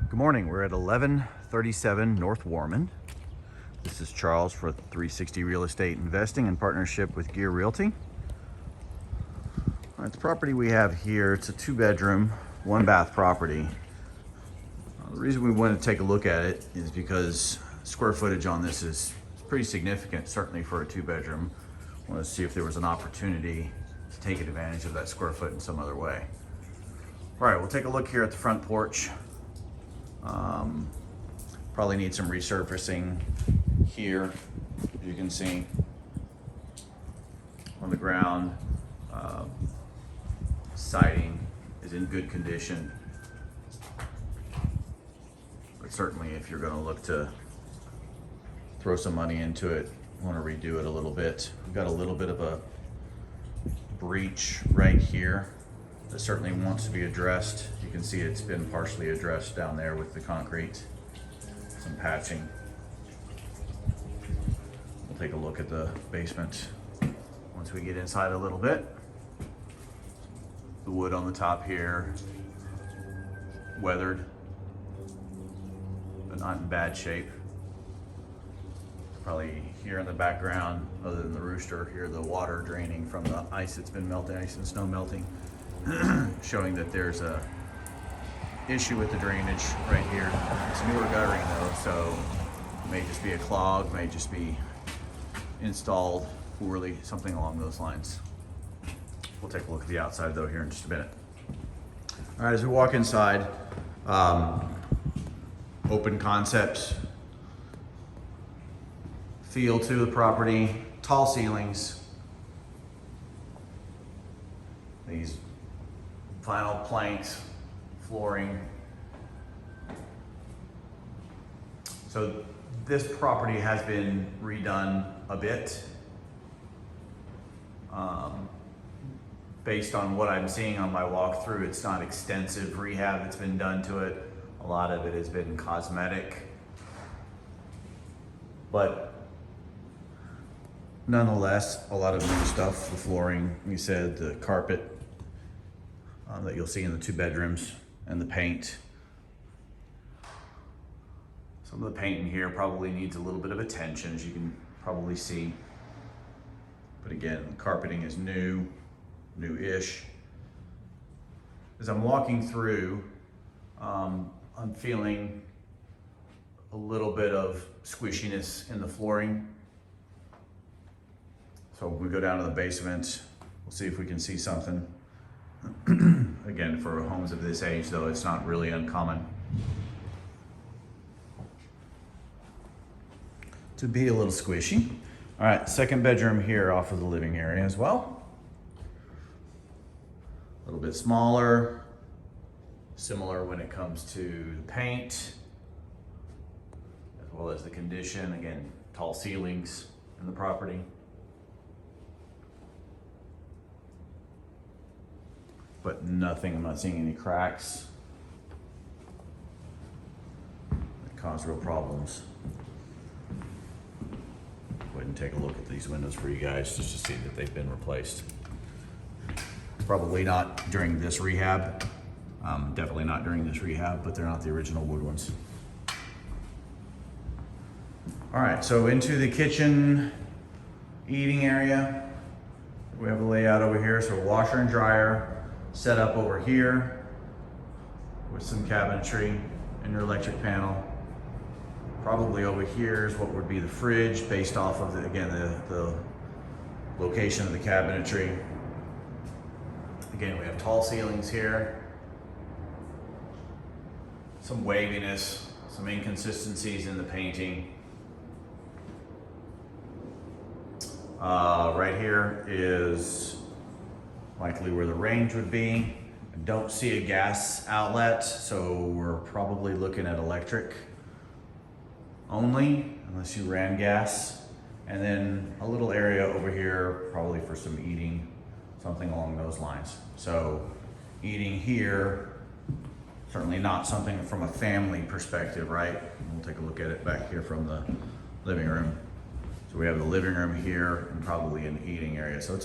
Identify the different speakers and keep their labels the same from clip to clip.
Speaker 1: Good morning. We're at 1137 North Warman. This is Charles for 360 Real Estate Investing in partnership with Gear Realty. All right, the property we have here, it's a 2-bedroom, 1-bath property. The reason we want to take a look at it is because square footage on this is pretty significant, certainly for a 2-bedroom. I want to see if there was an opportunity to take advantage of that square foot in some other way. All right, we'll take a look here at the front porch. Probably need some resurfacing here, as you can see on the ground. Siding is in good condition, but certainly if you're going to look to throw some money into it, want to redo it a little bit. We've got a little bit of a breach right here that certainly wants to be addressed. You can see it's been partially addressed down there with the concrete, some patching. We'll take a look at the basement once we get inside a little bit. The wood on the top here, weathered, but not in bad shape. Probably here in the background, other than the rooster, hear the water draining from the ice that's been melting, ice and snow melting. Showing that there's a issue with the drainage right here. It's newer guttering though, so it may just be a clog, may just be installed poorly, something along those lines. We'll take a look at the outside though here in just a minute. All right, as we walk inside, open concept feel to the property, tall ceilings, these vinyl planks, flooring. So this property has been redone a bit. Based on what I'm seeing on my walkthrough, it's not extensive rehab that's been done to it. A lot of it has been cosmetic. But nonetheless, a lot of new stuff. The flooring, we said, the carpet that you'll see in the 2 bedrooms, and the paint. Some of the paint in here probably needs a little bit of attention, as you can probably see. But again, the carpeting is new-ish. As I'm walking through, I'm feeling a little bit of squishiness in the flooring. So we go down to the basement, we'll see if we can see something. Again, for homes of this age though, it's not really uncommon to be a little squishy. All right, 2nd bedroom here off of the living area as well. A little bit smaller, similar when it comes to the paint, as well as the condition. Again, tall ceilings in the property. But nothing, I'm not seeing any cracks that cause real problems. Go ahead and take a look at these windows for you guys just to see that they've been replaced. Probably not during this rehab, definitely not during this rehab, but they're not the original wood ones. All right, so into the kitchen eating area. We have a layout over here, so washer and dryer set up over here with some cabinetry and your electric panel. Probably over here is what would be the fridge based off of, the location of the cabinetry. Again, we have tall ceilings here. Some waviness, some inconsistencies in the painting. Right here is likely where the range would be. I don't see a gas outlet, so we're probably looking at electric only, unless you ran gas. And then a little area over here, probably for some eating, something along those lines. So eating here, certainly not something from a family perspective, right? We'll take a look at it back here from the living room. So we have the living room here and probably an eating area. So it's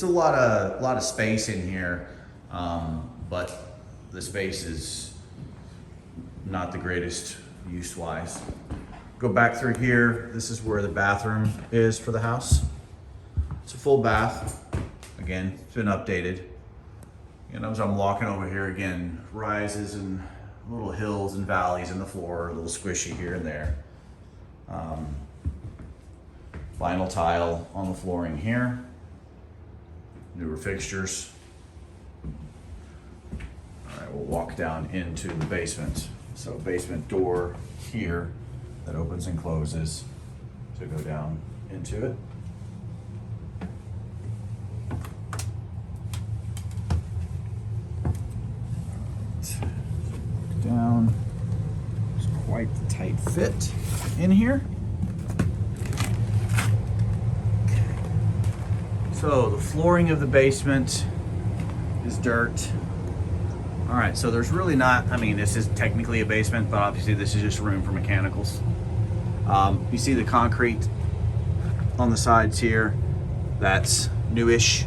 Speaker 1: a lot of space in here, but the space is not the greatest use-wise. Go back through here. This is where the bathroom is for the house. It's a full bath. Again, it's been updated. You know, as I'm walking over here again, rises and little hills and valleys in the floor, a little squishy here and there. Vinyl tile on the flooring here. Newer fixtures. All right, we'll walk down into the basement. So basement door here that opens and closes to go down into it. Down. It's quite the tight fit in here. So the flooring of the basement is dirt. All right, so there's really not, I mean, this is technically a basement, but obviously this is just room for mechanicals. You see the concrete on the sides here, that's newish.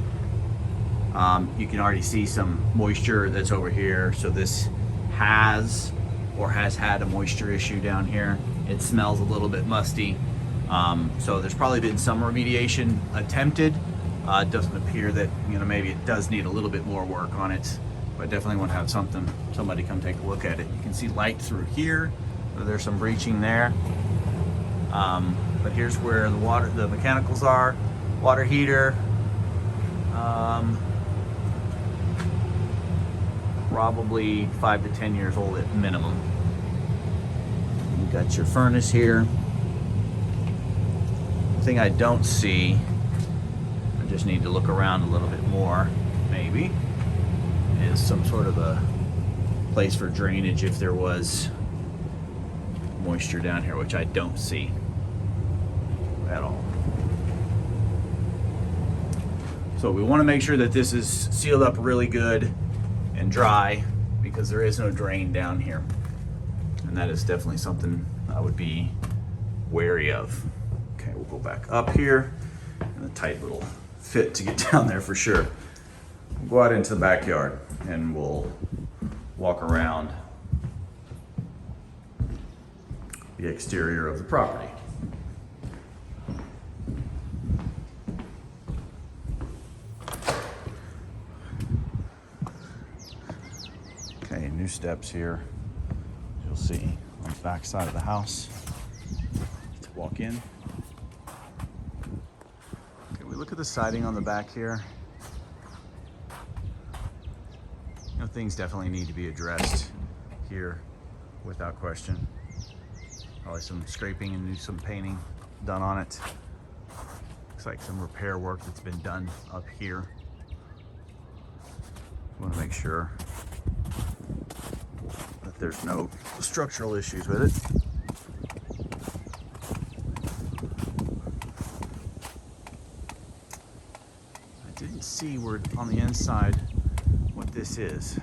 Speaker 1: You can already see some moisture that's over here. So this has or has had a moisture issue down here. It smells a little bit musty. So there's probably been some remediation attempted. It doesn't appear that, you know, maybe it does need a little bit more work on it, but I definitely want to have somebody come take a look at it. You can see light through here. So there's some breaching there. But here's where the mechanicals are. Water heater. Probably 5 to 10 years old at minimum. You got your furnace here. The thing I don't see, I just need to look around a little bit more, maybe, is some sort of a place for drainage if there was moisture down here, which I don't see at all. So we want to make sure that this is sealed up really good and dry, because there is no drain down here, and that is definitely something I would be wary of. Okay, we'll go back up here, and a tight little fit to get down there for sure. We'll go out into the backyard and we'll walk around the exterior of the property. Okay, new steps here. You'll see on the back side of the house to walk in. Okay, we look at the siding on the back here. You know, things definitely need to be addressed here without question. Probably some scraping and some painting done on it. Looks like some repair work that's been done up here. Want to make sure that there's no structural issues with it. I didn't see where on the inside what this is.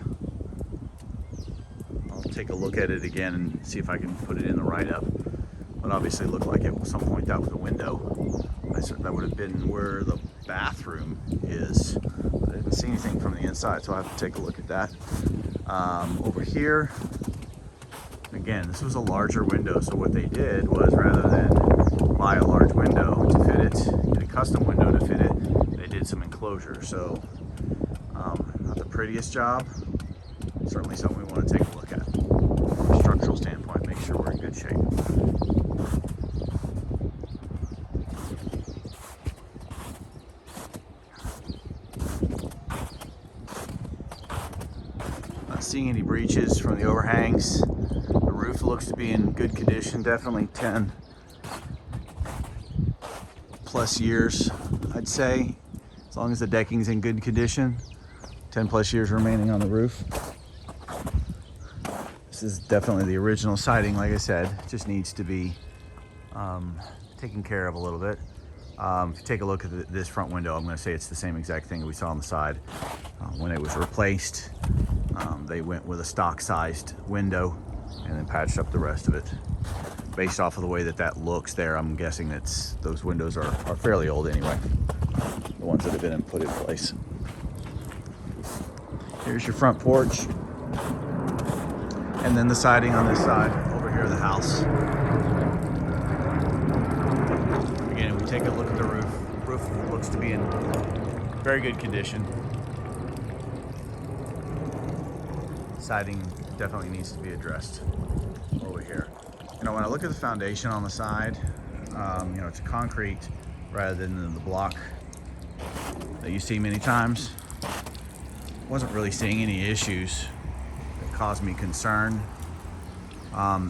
Speaker 1: I'll take a look at it again and see if I can put it in the write-up. But obviously it looked like at some point that was a window. That would have been where the bathroom is. But I didn't see anything from the inside, so I have to take a look at that. Over here, again, this was a larger window, so what they did was, rather than buy a large window to fit it, get a custom window to fit it, they did some enclosure. So not the prettiest job, certainly something we want to take a look at from a structural standpoint, make sure we're in good shape. Not seeing any breaches from the overhangs. The roof looks to be in good condition, definitely 10 plus years, I'd say, as long as the decking's in good condition. 10 plus years remaining on the roof. This is definitely the original siding, like I said. It just needs to be taken care of a little bit. If you take a look at this front window, I'm going to say it's the same exact thing that we saw on the side. When it was replaced, they went with a stock-sized window and then patched up the rest of it. Based off of the way that that looks there, I'm guessing those windows are fairly old anyway, the ones that have been put in place. Here's your front porch. And then the siding on this side, over here, the house. Again, we take a look at the roof. Roof looks to be in very good condition. Siding definitely needs to be addressed over here. You know, when I look at the foundation on the side, you know, it's concrete rather than the block that you see many times. Wasn't really seeing any issues that caused me concern.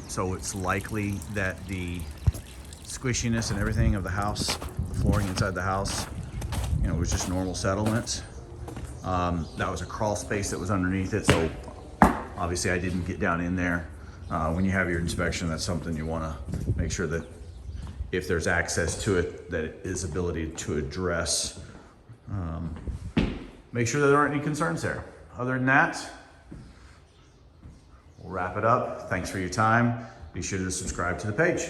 Speaker 1: So it's likely that the squishiness and everything of the house, the flooring inside the house, you know, was just normal settlements. That was a crawl space that was underneath it, so obviously I didn't get down in there. When you have your inspection, that's something you want to make sure that if there's access to it, that it is ability to address. Make sure that there aren't any concerns there. Other than that, we'll wrap it up. Thanks for your time. Be sure to subscribe to the page.